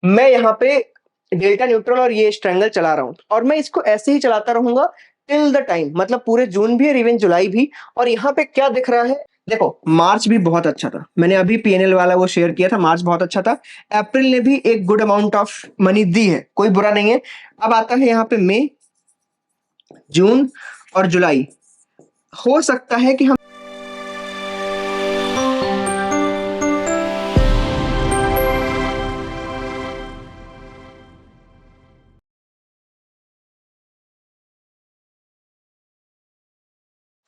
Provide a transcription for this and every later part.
मैं यहाँ पे डेल्टा न्यूट्रल और ये स्ट्रैंगल चला रहा हूँ और मैं इसको ऐसे ही चलाता रहूंगा टिल द टाइम, मतलब पूरे जून भी और इवन जुलाई भी। और यहाँ पे क्या दिख रहा है, देखो मार्च भी बहुत अच्छा था, मैंने अभी पीएनएल वाला वो शेयर किया था, मार्च बहुत अच्छा था। अप्रैल ने भी एक गुड अमाउंट ऑफ मनी दी है, कोई बुरा नहीं है। अब आता है यहाँ पे मई, जून और जुलाई। हो सकता है कि हम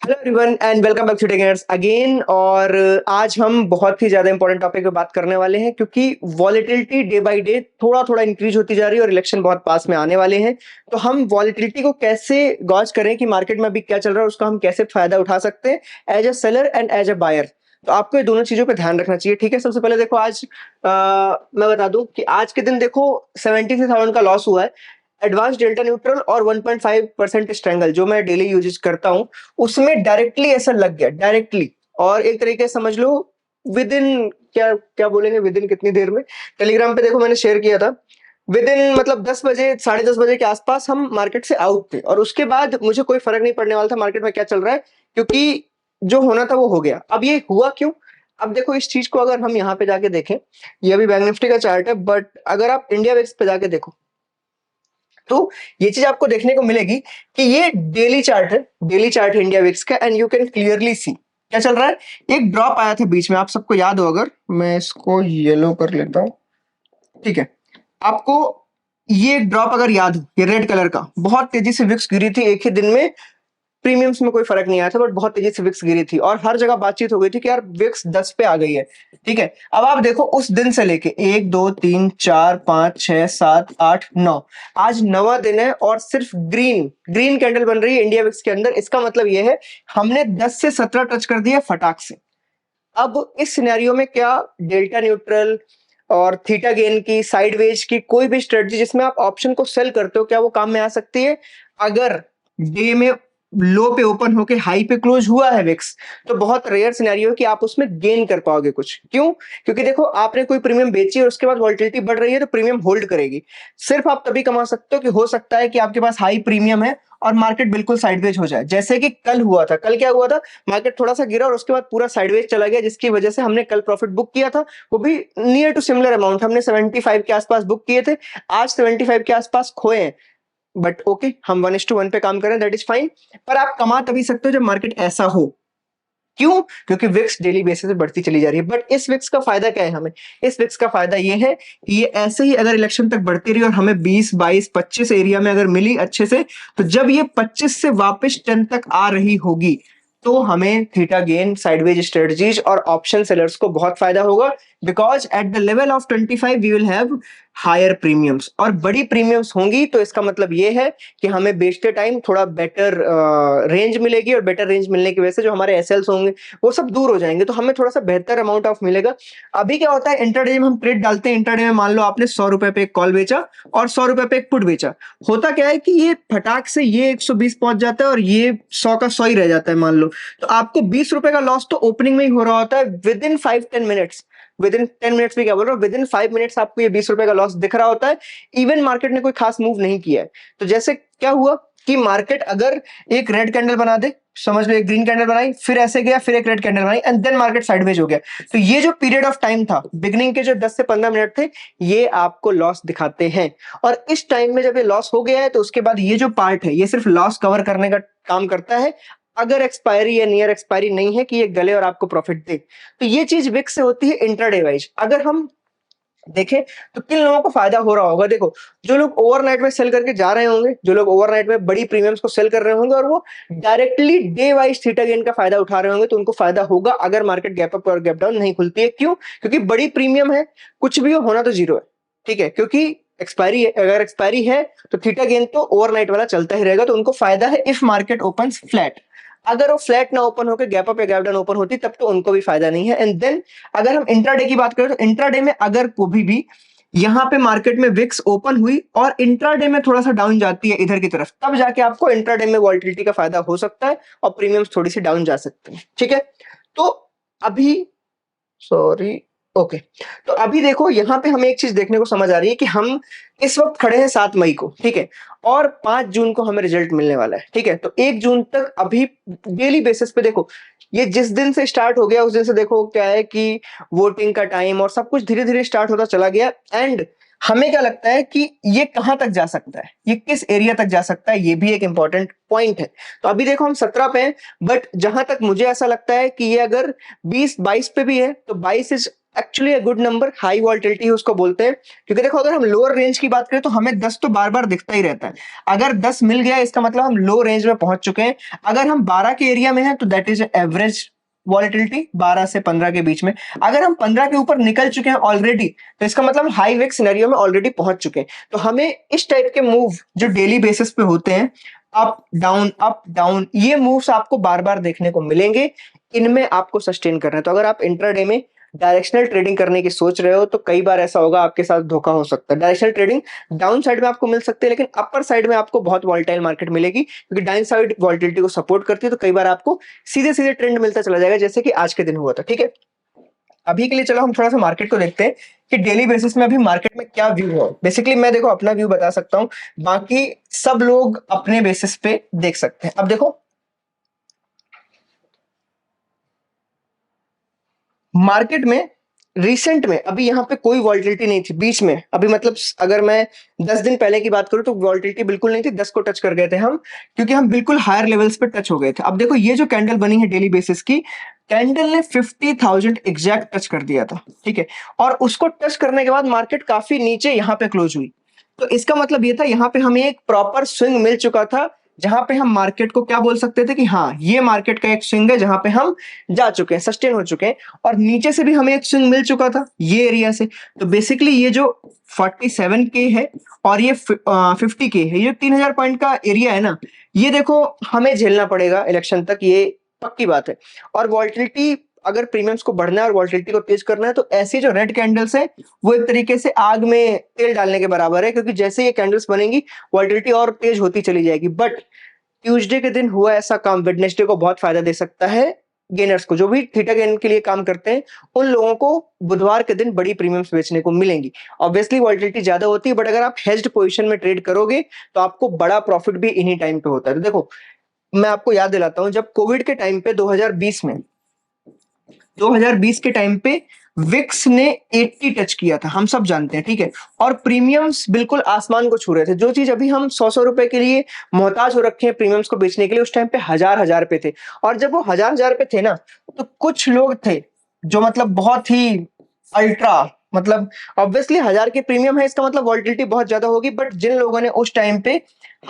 hello everyone and welcome back to Theta Gainers again. और आज हम बहुत ही ज्यादा इंपॉर्टेंट टॉपिक पे बात करने वाले हैं, क्योंकि वॉलेटिलिटी डे बाय डे थोड़ा थोड़ा इंक्रीज होती जा रही है और इलेक्शन बहुत पास में आने वाले हैं। तो हम वॉलेटिलिटी को कैसे गॉज करें कि मार्केट में अभी क्या चल रहा है, उसका हम कैसे फायदा उठा सकते हैं as a seller and as a buyer. तो आपको ये दोनों चीजों पे ध्यान रखना चाहिए, ठीक है। सबसे पहले देखो, आज मैं बता दूं कि आज के दिन देखो 73,000 का लॉस हुआ है। एडवांस डेल्टा न्यूट्रल और 1.5% स्ट्रेंगल जो मैं डेली यूज करता हूं, उसमें डायरेक्टली ऐसा लग गया, डायरेक्टली। और एक तरीके से समझ लो विद इन, क्या क्या बोलेंगे विद इन कितनी देर में, टेलीग्राम पे देखो मैंने शेयर किया था, विद इन मतलब 10 बजे 10:30 बजे के आसपास हम मार्केट से आउट थे। और उसके बाद मुझे कोई फर्क नहीं पड़ने वाला था मार्केट में क्या चल रहा है, क्योंकि जो होना था वो हो गया। अब ये हुआ क्यों? अब देखो इस चीज को अगर हम यहाँ पे जाके देखें, ये अभी बैंक निफ्टी का चार्ट है, बट अगर आप इंडिया वेक्स पे जाके देखो तो ये चीज आपको देखने को मिलेगी कि ये डेली चार्ट है, डेली चार्ट है इंडिया विक्स का, and you can clearly see क्या चल रहा है। एक ड्रॉप आया था बीच में, आप सबको याद हो, अगर मैं इसको येलो कर लेता हूं, ठीक है। आपको ये ड्रॉप अगर याद हो, ये रेड कलर का, बहुत तेजी से विक्स गिरी थी एक ही दिन में। प्रीमियम्स में कोई फर्क नहीं आया था, बट बहुत तेजी से विक्स गिरी थी और हर जगह बातचीत हो गई थी कि यार विक्स 10 पे आ गई है, ठीक है। अब आप देखो उस दिन से लेके 1 2 3 4 5 6 7 8 9, आज 9वां दिन है और सिर्फ ग्रीन ग्रीन कैंडल बन रही है इंडिया विक्स के अंदर। इसका मतलब ये है हमने 10 से 17 टच कर दिया फटाक से। अब इस सिनेरियो में क्या डेल्टा न्यूट्रल और थीटा गेन की साइडवेज की कोई भी स्ट्रेटजी जिसमें आप ऑप्शन को सेल करते हो, क्या वो काम में आ सकती है? अगर डे में लो पे ओपन होके हाई पे क्लोज हुआ है विक्स, तो बहुत रेयर सिनेरियो है कि आप उसमें गेन कर पाओगे कुछ। क्यों? क्योंकि देखो आपने कोई प्रीमियम बेची और उसके बाद वॉलिटिलिटी बढ़ रही है तो प्रीमियम होल्ड करेगी। सिर्फ आप तभी कमा सकते हो कि हो सकता है कि आपके पास हाई प्रीमियम है और मार्केट बिल्कुल साइडवेज हो जाए, जैसे कि कल हुआ था। कल क्या हुआ था, मार्केट थोड़ा सा गिरा और उसके बाद पूरा साइडवेज चला गया, जिसकी वजह से हमने कल प्रॉफिट बुक किया था, वो भी नियर टू सिमिलर अमाउंट, हमने 75 के आसपास बुक किए थे। आज 75 के आसपास खोए हैं, बट ओके हम 1:1 पे काम कर रहे हैं, दैट इज फाइन। पर आप कमा तभी सकते हो जब मार्केट ऐसा हो। क्यों? क्योंकि विक्स डेली बेसिस पे बढ़ती चली जा रही है। बट इस विक्स का फायदा क्या है हमें? इस विक्स का फायदा ये है कि ये ऐसे ही अगर इलेक्शन तक बढ़ती रही और हमें 20 22 25 एरिया में अगर मिली अच्छे से, तो जब ये 25 से वापस 10 तक आ रही होगी तो हमें थीटा गेन साइडवेज स्ट्रेटजीज और ऑप्शन सेलर्स को बहुत फायदा होगा। Because at the level of 25 we will have higher premiums, और बड़ी प्रीमियम्स होंगी तो इसका मतलब ये है कि हमें बेचते टाइम थोड़ा बेटर रेंज मिलेगी, और बेटर रेंज मिलने की वजह से जो हमारे एसएल्स होंगे वो सब दूर हो जाएंगे, तो हमें थोड़ा सा बेहतर अमाउंट ऑफ मिलेगा। अभी क्या होता है, इंटरडे में हम ट्रेड डालते हैं, इंटरडे में मान लो आपने 100 रुपए पे एक कॉल बेचा और 100 रुपए पे एक पुट बेचा। होता क्या है कि ये फटाक से ये 120 पहुंच जाता है और ये 100 का 100 ही रह जाता है मान लो, तो आपको 20 रुपए का लॉस तो ओपनिंग में ही हो रहा होता है। With in 5-10 minutes, with in 10 minutes भी क्या बोल रहा हूँ, विद इन 5 मिनट्स आपको ये 20 रुपए का लॉस दिख रहा होता है। इवन मार्केट ने कोई खास मूव नहीं किया है। तो जैसे क्या हुआ कि मार्केट अगर एक रेड कैंडल बना दे, समझ लो एक ग्रीन कैंडल बनाई, फिर ऐसे गया, फिर एक रेड कैंडल बनाई, एंड देन मार्केट साइडवेज हो गया, तो ये जो पीरियड ऑफ टाइम था बिगनिंग के जो 10 से 15 मिनट थे, ये आपको लॉस दिखाते हैं। और इस टाइम में जब ये लॉस हो गया है तो उसके बाद ये जो पार्ट है ये सिर्फ लॉस कवर करने का काम करता है, अगर एक्सपायरी या नियर एक्सपायरी नहीं है कि ये गले और आपको प्रॉफिट दे। तो ये चीज विक्स से होती है इंट्राडे वाइज। अगर हम देखें तो किन लोगों को फायदा हो रहा होगा, देखो जो लोग ओवरनाइट में सेल करके जा रहे होंगे, जो लोग ओवरनाइट में बड़ी प्रीमियम्स को सेल कर रहे होंगे और वो directly day wise theta gain का फायदा उठा रहे होंगे, तो उनको फायदा होगा अगर मार्केट गैप अप और गैप डाउन नहीं खुलती है। क्यों? क्योंकि बड़ी प्रीमियम है, कुछ भी हो होना तो जीरो है, ठीक है। क्योंकि एक्सपायरी है, अगर एक्सपायरी है तो थीटा गेन तो ओवरनाइट वाला चलता ही रहेगा, तो उनको फायदा है इफ मार्केट ओपन्स फ्लैट। अगर वो फ्लैट ना ओपन होकर गैप अप या गैप डाउन ओपन होती तब तो उनको भी फायदा नहीं है। एंड देन अगर हम इंट्राडे की बात करें तो इंट्राडे में अगर कभी भी यहां पे मार्केट में विक्स ओपन हुई और इंट्राडे में थोड़ा सा डाउन जाती है इधर की तरफ, तब जाके आपको इंट्राडे में वॉलिटिलिटी का फायदा हो सकता है और प्रीमियम्स थोड़ी सी डाउन जा सकते हैं, ठीक है। तो अभी सॉरी, ओके, तो अभी देखो यहाँ पे हमें एक चीज देखने को समझ आ रही है कि हम इस वक्त खड़े हैं 7 मई को, ठीक है, और 5 जून को हमें रिजल्ट मिलने वाला है, ठीक है, तो 1 जून तक अभी डेली बेसिस पे देखो, ये जिस दिन से स्टार्ट हो गया उस दिन से देखो क्या है कि वोटिंग का टाइम और सब कुछ धीरे धीरे स्टार्ट होता चला गया। एंड हमें क्या लगता है कि ये कहां तक जा सकता है, ये किस एरिया तक जा सकता है, ये भी एक इंपॉर्टेंट पॉइंट है। तो अभी देखो हम 17 पे हैं, बट जहां तक मुझे ऐसा लगता है कि ये अगर 20-22 पे भी है तो 22 is actually a good number, high volatility उसको बोलते हैं। क्योंकि देखो अगर हम लोअर रेंज की बात करें तो हमें 10 तो बार बार दिखता ही रहता है, अगर 10 मिल गया इसका मतलब हम लो रेंज में पहुंच चुके हैं। अगर हम 12 के एरिया में हैं तो दैट इज एवरेज वॉलेटिलिटी 12 से 15 के बीच में। अगर हम 15 के ऊपर निकल चुके हैं ऑलरेडी तो इसका मतलब हाई वेक सिनेरियो में ऑलरेडी पहुंच चुके हैं। तो हमें इस टाइप के मूव जो डेली बेसिस पे होते हैं, अप डाउन, ये मूव्स आपको बार बार देखने को मिलेंगे, इनमें आपको सस्टेन करना है। तो अगर आप इंट्राडे में डायरेक्शनल ट्रेडिंग करने की सोच रहे हो तो कई बार ऐसा होगा आपके साथ धोखा हो सकता है। डायरेक्शनल ट्रेडिंग डाउन साइड में आपको मिल सकती है, लेकिन अपर साइड में आपको बहुत वॉलेटाइल मार्केट मिलेगी, क्योंकि डाउन साइड वॉलेटिलिटी को सपोर्ट करती है। तो कई बार आपको सीधे सीधे ट्रेंड मिलता चला जाएगा, जैसे कि आज के दिन हुआ था, ठीक है। अभी के लिए चलो हम थोड़ा सा मार्केट को देखते हैं कि डेली बेसिस में अभी मार्केट में क्या व्यू है। बेसिकली मैं देखो अपना व्यू बता सकता हूं, बाकी सब लोग अपने बेसिस पे देख सकते हैं। अब देखो मार्केट में रिसेंट में अभी यहाँ पे कोई वॉल्टिलिटी नहीं थी बीच में, अभी मतलब अगर मैं 10 दिन पहले की बात करूं तो वॉल्टिलिटी बिल्कुल नहीं थी, 10 को टच कर गए थे हम, क्योंकि हम बिल्कुल हायर लेवल्स पे टच हो गए थे। अब देखो ये जो कैंडल बनी है डेली बेसिस की, कैंडल ने 50,000 एग्जैक्ट टच कर दिया था, ठीक है, और उसको टच करने के बाद मार्केट काफी नीचे यहाँ पे क्लोज हुई। तो इसका मतलब ये था यहाँ पे हमें एक प्रॉपर स्विंग मिल चुका था, जहां पे हम मार्केट को क्या बोल सकते थे कि हाँ ये मार्केट का एक स्विंग है जहां पे हम जा चुके हैं, सस्टेन हो चुके हैं। और नीचे से भी हमें एक स्विंग मिल चुका था ये एरिया से। तो बेसिकली ये जो 47 के है और ये 50 के है, ये 3,000 पॉइंट का एरिया है ना, ये देखो हमें झेलना पड़ेगा इलेक्शन तक, ये पक्की बात है। और वॉल्टिलिटी अगर प्रीमियम्स को बढ़ना है और वॉल्टिलिटी को तेज करना है तो ऐसी जो रेड कैंडल्स है वो एक तरीके से आग में तेल डालने के बराबर है, क्योंकि जैसे ये कैंडल्स बनेंगी वॉल्टिलिटी और तेज होती चली जाएगी। बट ट्यूसडे के दिन हुआ ऐसा काम वेडनेसडे को बहुत फायदा दे सकता है गेनर्स को, जो भी थीटा गेन के लिए काम करते हैं उन लोगों को बुधवार के दिन बड़ी प्रीमियम्स बेचने को मिलेंगी। ऑब्वियसली वॉल्टिलिटी ज्यादा होती है, बट अगर आप हेज्ड पोजीशन में ट्रेड करोगे तो आपको बड़ा प्रॉफिट भी इन्हीं टाइम पे होता है। तो देखो मैं आपको याद दिलाता हूं, जब कोविड के टाइम पे 2020 के टाइम पे विक्स ने 80 टच किया था, हम सब जानते हैं, ठीक है, और प्रीमियम्स बिल्कुल आसमान को छू रहे थे। जो चीज अभी हम 100 रुपए के लिए मोहताज हो रखे हैं प्रीमियम्स को बेचने के लिए, उस टाइम पे हजार पे थे। और जब वो हजार पे थे ना, तो कुछ लोग थे जो मतलब बहुत ही अल्ट्रा, मतलब ऑब्वियसली 1000 के प्रीमियम है इसका मतलब वॉल्टिलिटी बहुत ज्यादा होगी, बट जिन लोगों ने उस टाइम पे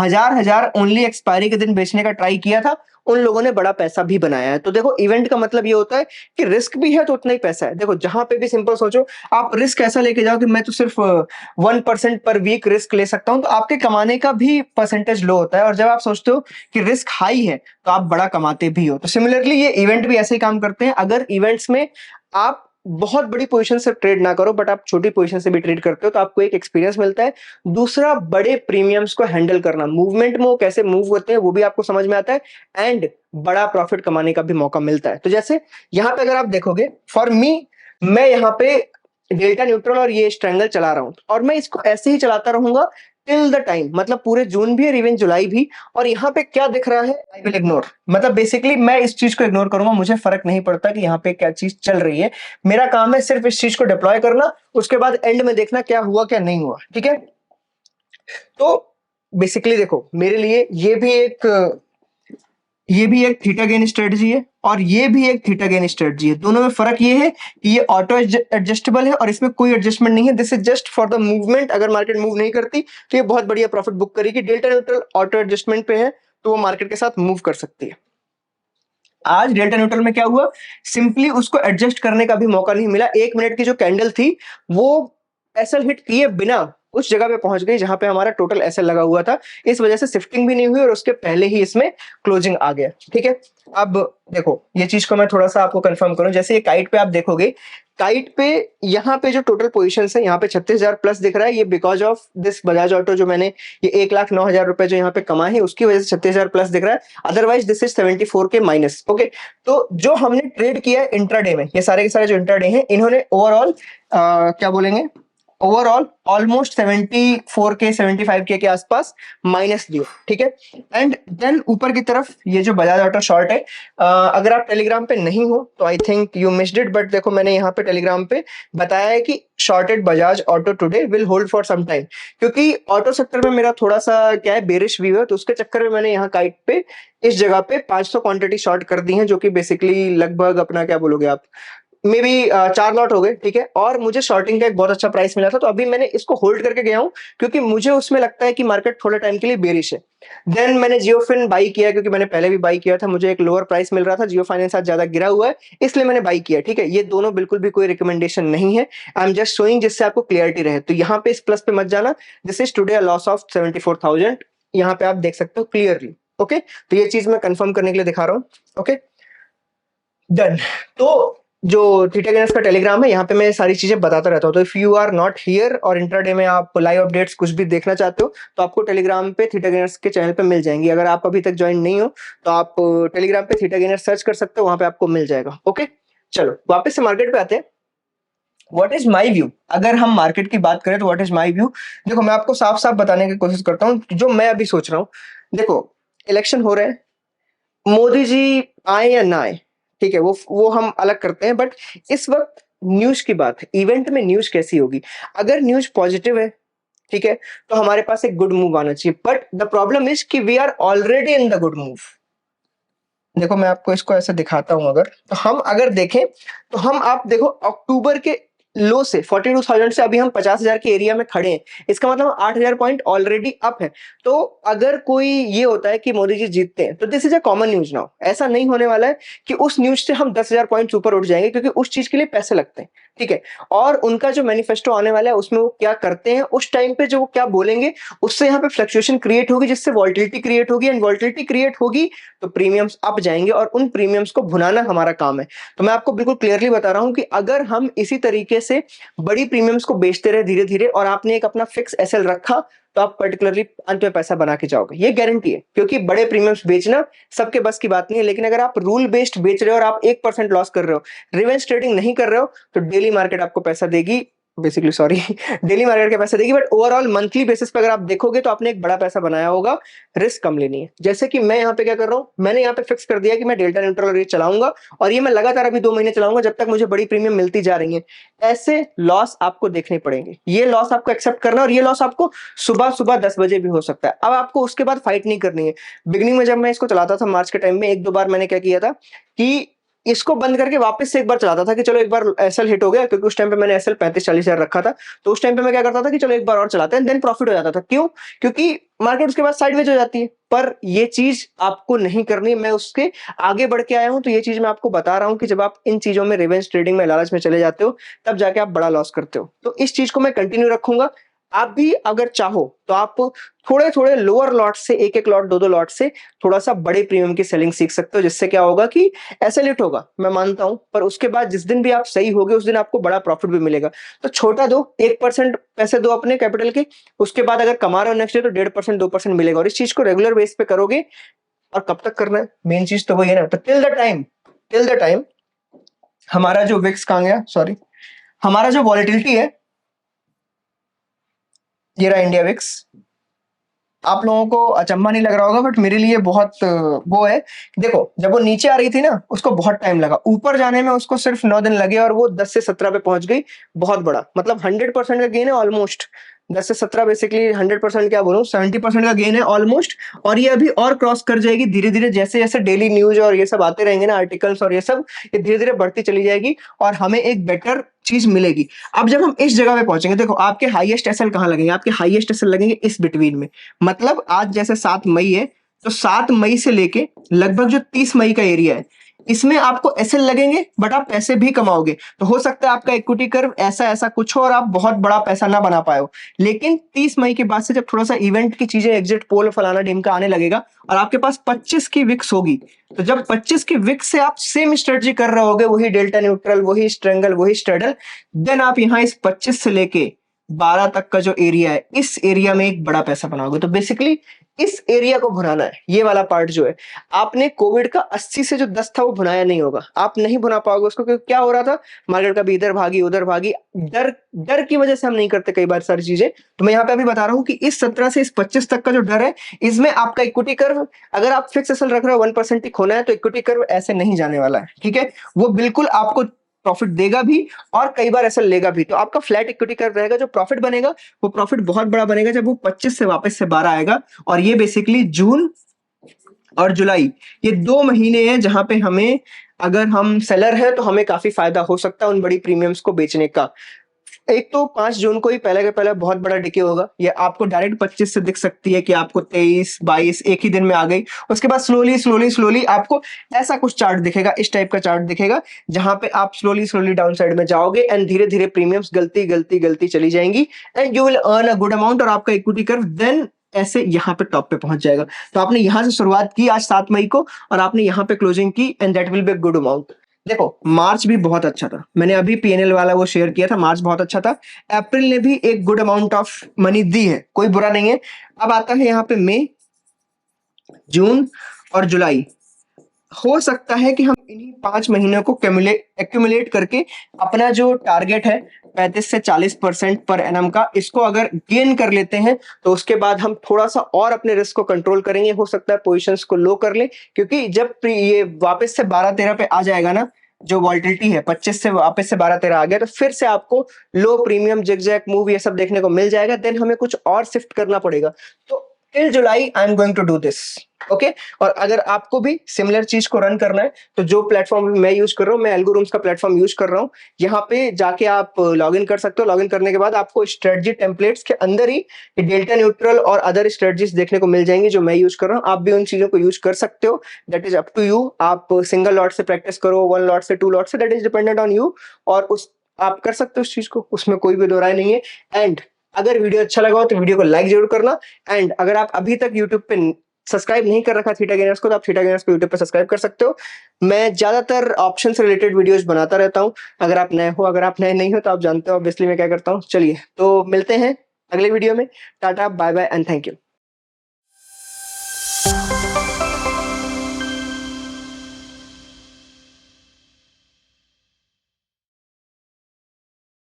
हजार ओनली एक्सपायरी के दिन बेचने का ट्राई किया था उन लोगों ने बड़ा पैसा भी बनाया है। तो देखो इवेंट का मतलब ये होता है कि रिस्क भी है तो उतना ही पैसा है। देखो जहां पे भी सिंपल सोचो, आप रिस्क ऐसा लेके जाओ कि मैं तो सिर्फ 1% पर वीक रिस्क ले सकता हूं, तो आपके कमाने का भी परसेंटेज लो होता है। और जब आप सोचते हो कि रिस्क हाई है तो आप बड़ा कमाते भी हो। तो सिमिलरली ये इवेंट भी ऐसे ही काम करते हैं। अगर इवेंट्स में आप बहुत बड़ी पोजीशन से ट्रेड ना करो, बट आप छोटी पोजीशन से भी ट्रेड करते हो तो आपको एक एक्सपीरियंस मिलता है। दूसरा, बड़े प्रीमियम्स को हैंडल करना, मूवमेंट में वो कैसे मूव होते हैं वो भी आपको समझ में आता है, एंड बड़ा प्रॉफिट कमाने का भी मौका मिलता है। तो जैसे यहां पे अगर आप देखोगे, फॉर मी, मैं यहाँ पे डेल्टा न्यूट्रल और ये स्ट्रेंगल चला रहा हूं और मैं इसको ऐसे ही चलाता रहूंगा टिल द टाइम, मतलब पूरे जून भी और इवन जुलाई भी। और यहाँ पे क्या दिख रहा है आई विल इग्नोर, मतलब बेसिकली मैं इस चीज को इग्नोर करूंगा, मुझे फर्क नहीं पड़ता कि यहाँ पे क्या चीज चल रही है। मेरा काम है सिर्फ इस चीज को डिप्लॉय करना, उसके बाद एंड में देखना क्या हुआ क्या नहीं हुआ, ठीक है। तो बेसिकली देखो मेरे लिए ये भी एक थीटा गेन स्ट्रेटजी है और ये भी एक थीटा गेन स्ट्रेटजी है। दोनों में फर्क ये है कि ये ऑटो एडजस्टेबल है और इसमें कोई एडजस्टमेंट नहीं है। This is just for the movement. अगर मार्केट मूव नहीं करती तो ये बहुत बढ़िया प्रॉफिट बुक करेगी। डेल्टा न्यूट्रल ऑटो एडजस्टमेंट पे है तो वो मार्केट के साथ मूव कर सकती है। आज डेल्टा न्यूट्रल में क्या हुआ, सिंपली उसको एडजस्ट करने का भी मौका नहीं मिला। 1 मिनट की जो कैंडल थी वो एसएल हिट किए बिना उस जगह पे पहुंच गई जहां पे हमारा टोटल एसएल लगा हुआ था, इस वजह से शिफ्टिंग भी नहीं हुई और उसके पहले ही इसमें क्लोजिंग आ गया। ठीक है, अब देखो ये चीज को मैं थोड़ा सा आपको कंफर्म करूं, जैसे ये काइट पे आप देखोगे, काइट पे यहाँ पे जो टोटल पोजीशंस है यहाँ पे 36,000 प्लस दिख रहा है, ये because of this Bajaj auto जो मैंने ये 1,09,000 रुपए जो यहाँ पे कमाए हैं उसकी वजह से 36,000 प्लस दिख रहा है, अदरवाइज दिस इज 74 के माइनस। ओके, तो जो हमने ट्रेड किया है इंट्राडे में, ये सारे के सारे जो इंट्राडे हैं इन्होंने ओवरऑल क्या बोलेंगे, ओवरऑल ऑलमोस्ट 74 के 75 के आसपास माइनस दिए। ठीक है, एंड देन ऊपर की तरफ ये जो बजाज ऑटो शॉर्ट है, अगर आप टेलीग्राम पे नहीं हो तो I think you missed it, but देखो मैंने यहाँ पे टेलीग्राम पे बताया है कि shorted Bajaj Auto today will hold for some time, क्योंकि ऑटो सेक्टर में मेरा थोड़ा सा क्या है बेरिश व्यू है, तो उसके चक्कर में मैंने यहाँ काइट पे इस जगह पे 500 क्वांटिटी शॉर्ट कर दी है, जो कि बेसिकली लगभग अपना क्या बोलोगे आप, मे बी 4 लॉट हो गए। ठीक है, और मुझे शॉर्टिंग का एक बहुत अच्छा प्राइस मिला था, तो अभी मैंने इसको होल्ड करके गया हूं क्योंकि मुझे उसमें लगता है कि मार्केट थोड़े टाइम के लिए बेरिश है। देन मैंने जियोफिन बाई किया क्योंकि मैंने पहले भी बाई किया था, मुझे एक लोअर प्राइस मिल रहा था, जियो फाइनेंस आज ज्यादा गिरा हुआ है इसलिए मैंने बाई किया। ठीक है, ये दोनों बिल्कुल भी कोई रिकमेंडेशन नहीं है, आई एम जस्ट शोइंग जिससे आपको क्लियरिटी रहे। तो यहाँ पे इस प्लस पे मत जाना, this is today a loss of 74,000, यहाँ पे आप देख सकते हो क्लियरली। ओके, तो ये चीज मैं कंफर्म करने के लिए दिखा रहा हूँ। ओके डन, तो जो थीटा गेनर्स का टेलीग्राम है यहाँ पे मैं सारी चीजें बताता रहता हूँ, तो if you are not here और इंट्राडे में आप लाइव अपडेट्स कुछ भी देखना चाहते हो तो आपको टेलीग्राम पे थीटा गेनर्स के चैनल पे मिल जाएंगी। अगर आप अभी तक ज्वाइन नहीं हो तो आप टेलीग्राम पे थीटा गेनर्स सर्च कर सकते हो, वहां पे आपको मिल जाएगा। ओके, चलो वापस से मार्केट पे आते हैं। व्हाट इज माई व्यू, अगर हम मार्केट की बात करें तो व्हाट इज माई व्यू, देखो मैं आपको साफ साफ बताने की कोशिश करता हूँ जो मैं अभी सोच रहा हूँ। देखो इलेक्शन हो रहे हैं, मोदी जी आए या ना आए, ठीक है, वो हम अलग करते हैं, बट इस वक्त न्यूज की बात है, इवेंट में न्यूज कैसी होगी। अगर न्यूज पॉजिटिव है, ठीक है, तो हमारे पास एक गुड मूव आना चाहिए, बट द प्रॉब्लम इज कि we are already in the good move. देखो मैं आपको इसको ऐसे दिखाता हूं, अगर तो हम अगर देखें तो हम आप देखो अक्टूबर के लो से 42,000 से अभी हम 50,000 के एरिया में खड़े हैं, इसका मतलब 8,000 पॉइंट ऑलरेडी अप है। तो अगर कोई ये होता है कि मोदी जी जीतते हैं तो this is a common news now, ऐसा नहीं होने वाला है कि उस न्यूज से हम 10,000 पॉइंट ऊपर उठ जाएंगे, क्योंकि उस चीज के लिए पैसे लगते हैं। ठीक है, और उनका जो मैनिफेस्टो आने वाला है उसमें वो क्या करते हैं उस टाइम पे, जो वो क्या बोलेंगे उससे यहाँ पे फ्लक्चुएशन क्रिएट होगी, जिससे वॉल्टिलिटी क्रिएट होगी, एंड वॉल्टिलिटी क्रिएट होगी तो प्रीमियम्स अप जाएंगे और उन प्रीमियम्स को भुनाना हमारा काम है। तो मैं आपको बिल्कुल क्लियरली बता रहा हूं कि अगर हम इसी तरीके से बड़ी प्रीमियम्स को बेचते रहे धीरे धीरे और आपने एक अपना फिक्स एसएल रखा तो आप पर्टिकुलरली अंत में पैसा बना के जाओगे, ये गारंटी है, क्योंकि बड़े प्रीमियम्स बेचना सबके बस की बात नहीं है। लेकिन अगर आप रूल बेस्ड बेच रहे हो और आप 1% लॉस कर रहे हो, रिवेंज ट्रेडिंग नहीं कर रहे हो, तो डेली मार्केट आपको पैसा देगी, बेसिकली सॉरी डेली मार्केट के पैसा देगी, बट ओवरऑल मंथली बेसिस पे अगर आप देखोगे तो आपने एक बड़ा पैसा बनाया होगा, रिस्क कम लेनी है। जैसे कि मैं यहाँ पे क्या कर रहा हूँ, मैंने यहाँ पे फिक्स कर दिया कि मैं डेल्टा न्यूट्रल रेट चलाऊंगा और ये मैं लगातार अभी 2 महीने चलाऊंगा जब तक मुझे बड़ी प्रीमियम मिलती जा रही है। ऐसे लॉस आपको देखने पड़ेंगे, ये लॉस आपको एक्सेप्ट करना है और ये लॉस आपको सुबह सुबह 10 बजे भी हो सकता है। अब आपको उसके बाद फाइट नहीं करनी है। बिगिनिंग में जब मैं इसको चलाता था मार्च के टाइम में, एक दो बार मैंने क्या किया था कि इसको बंद करके वापस से एक बार चलाता था कि चलो एक बार एसएल हिट हो गया, क्योंकि उस टाइम पे मैंने एसएल 35-40 हजार रखा था, तो उस टाइम पे मैं क्या करता था कि चलो एक बार और चलाते हैं, देन प्रॉफिट हो जाता था। क्यों? क्योंकि मार्केट उसके बाद साइडवेज हो जाती है। पर ये चीज आपको नहीं करनी, मैं उसके आगे बढ़ के आया हूं, तो ये चीज मैं आपको बता रहा हूं कि जब आप इन चीजों में रिवेंज ट्रेडिंग में लालच में चले जाते हो तब जाके आप बड़ा लॉस करते हो। तो इस चीज को मैं कंटिन्यू रखूंगा। आप भी अगर चाहो तो आप थोड़े थोड़े लोअर लॉट से, एक एक लॉट, दो दो लॉट से थोड़ा सा बड़े प्रीमियम की सेलिंग सीख सकते हो, जिससे क्या होगा कि ऐसे लिट होगा, मैं मानता हूं, पर उसके बाद जिस दिन भी आप सही होगे उस दिन आपको बड़ा प्रॉफिट भी मिलेगा। तो छोटा दो, 1% पैसे दो अपने कैपिटल के, उसके बाद अगर कमा रहे हो नेक्स्ट ईयर तो 1.5%, 2% मिलेगा, और इस चीज को रेगुलर बेस पे करोगे। और कब तक करना है, मेन चीज तो वही है ना। तो टिल द टाइम हमारा जो विक्स कहां गया, सॉरी, हमारा जो वॉलेटिलिटी है, ये रहा इंडिया विक्स। आप लोगों को अचंभा नहीं लग रहा होगा, बट मेरे लिए बहुत वो है। देखो जब वो नीचे आ रही थी ना, उसको बहुत टाइम लगा, ऊपर जाने में उसको सिर्फ 9 दिन लगे और वो 10 से 17 पे पहुंच गई। बहुत बड़ा, मतलब 100% का गेन है ऑलमोस्ट। 10 से 17 बेसिकली 100% क्या बोलूं, 70% का गेन है ऑलमोस्ट। और ये अभी और क्रॉस कर जाएगी धीरे धीरे, जैसे जैसे डेली न्यूज और ये सब आते रहेंगे ना, आर्टिकल्स और ये सब, ये धीरे धीरे बढ़ती चली जाएगी और हमें एक बेटर चीज मिलेगी। अब जब हम इस जगह पे पहुंचेंगे, देखो आपके हाईएस्ट एसएल कहां लगेंगे, आपके हाईएस्ट एसएल लगेंगे इस बिटवीन में। मतलब आज जैसे 7 मई है, तो 7 मई से लेके लगभग जो 30 मई का एरिया है, इसमें आपको एसएल लगेंगे बट आप पैसे भी कमाओगे। तो हो सकता है आपका इक्विटी कर्व ऐसा ऐसा कुछ हो और आप बहुत बड़ा पैसा ना बना पाए हो। लेकिन 30 मई के बाद से जब थोड़ा सा इवेंट की चीजें, एग्जिट पोल फलाना ढिमका आने लगेगा और आपके पास 25 की विक्स होगी, तो जब 25 की विक्स से आप सेम स्ट्रेटजी कर रहे होगे, वही डेल्टा न्यूट्रल, वही स्ट्रेंगल, वही स्ट्रेडल, देन आप यहाँ इस 25 से लेके 12 तक का जो एरिया है, इस एरिया में एक बड़ा पैसा बनाओगे। तो बेसिकली इस एरिया को भुनाना है, ये वाला पार्ट जो है। आपने कोविड का 80 से जो 10 था वो भुनाया नहीं होगा, आप नहीं भुना पाओगे उसको, क्योंकि क्या हो रहा था, मार्केट कभी इधर भागी उधर भागी, डर डर की वजह से हम नहीं करते कई बार सारी चीजें। तो मैं यहाँ पे अभी बता रहा हूँ कि इस 17 से इस 25 तक का जो डर है, इसमें आपका इक्विटी कर्व, अगर आप फिक्स एसएल रख रहे हो 1% ही खोना है, तो इक्विटी कर्व ऐसे नहीं जाने वाला है, ठीक है। वो बिल्कुल आपको प्रॉफिट देगा भी और कई बार ऐसा लेगा भी। तो आपका फ्लैट इक्विटी कर्व रहेगा, जो प्रॉफिट बनेगा वो प्रॉफिट बहुत बड़ा बनेगा जब वो 25 से वापस से 12 आएगा। और ये बेसिकली जून और जुलाई, ये 2 महीने हैं जहां पे हमें, अगर हम सेलर हैं तो हमें काफी फायदा हो सकता है उन बड़ी प्रीमियम्स को बेचने का। एक तो 5 जून को ही पहले के पहले बहुत बड़ा डिके होगा, ये आपको डायरेक्ट 25 से दिख सकती है कि आपको 23 22 एक ही दिन में आ गई। उसके बाद स्लोली स्लोली स्लोली आपको ऐसा कुछ चार्ट दिखेगा, इस टाइप का चार्ट दिखेगा, जहां पे आप स्लोली स्लोली डाउन साइड में जाओगे एंड धीरे धीरे प्रीमियम्स गलती गलती गलती चली जाएंगी and you will earn a good amount, और आपका इक्विटी कर्व देन ऐसे यहाँ पे टॉप पे पहुंच जाएगा। तो आपने यहां से शुरुआत की आज 7 मई को और आपने यहाँ पे क्लोजिंग की and that will be good amount. देखो मार्च भी बहुत अच्छा था, मैंने अभी पीएनएल वाला वो शेयर किया था, मार्च बहुत अच्छा था। अप्रैल ने भी एक गुड अमाउंट ऑफ मनी दी है, कोई बुरा नहीं है। अब आता है यहाँ पे मई, जून और जुलाई। हो सकता है कि हम इन्हीं 5 महीनों को एक्यूमुलेट करके अपना जो टारगेट है 35 से 40% पर एनम का, इसको अगर गेन कर लेते हैं तो उसके बाद हम थोड़ा सा और अपने रिस्क को कंट्रोल करेंगे। हो सकता है पोजीशंस को लो कर ले, क्योंकि जब ये वापस से 12-13 पे आ जाएगा ना, जो वॉल्टिलिटी है 25 से वापस से 12-13 आ गया, तो फिर से आपको लो प्रीमियम जिगजैग मूव ये सब देखने को मिल जाएगा। देन हमें कुछ और शिफ्ट करना पड़ेगा। तो till July I am going to do this, okay. और अगर आपको भी सिमिलर चीज को रन करना है तो जो प्लेटफॉर्म मैं यूज कर रहा हूँ, मैं एल्गोरूम्स का प्लेटफॉर्म यूज कर रहा हूँ, यहाँ पे जाके आप लॉग इन कर सकते हो। लॉग इन करने के बाद आपको स्ट्रेटजी टेम्पलेट्स के अंदर ही डेल्टा न्यूट्रल और अदर स्ट्रेटजीज देखने को मिल जाएंगी जो मैं यूज कर रहा हूँ। आप भी उन चीजों को यूज कर सकते हो, that is up to you. आप सिंगल लॉट से प्रैक्टिस करो, 1 लॉट से 2 लॉट से, that is dependent on you. और उस आप कर सकते हो उस चीज को, उसमें कोई भी दो राय नहीं है। एंड अगर वीडियो अच्छा लगा हो तो वीडियो को लाइक जरूर करना। एंड अगर आप अभी तक यूट्यूब पे सब्सक्राइब नहीं कर रखा थीटा गेनर्स को, तो आप थीटा गेनर्स को यूट्यूब पे सब्सक्राइब कर सकते हो। मैं ज्यादातर ऑप्शन से रिलेटेड वीडियोस बनाता रहता हूं। अगर आप नए हो, अगर आप नए नहीं हो तो आप जानते हो ऑब्वियसली मैं क्या करता हूं। चलिए तो मिलते हैं अगले वीडियो में। Tata bye bye and thank you.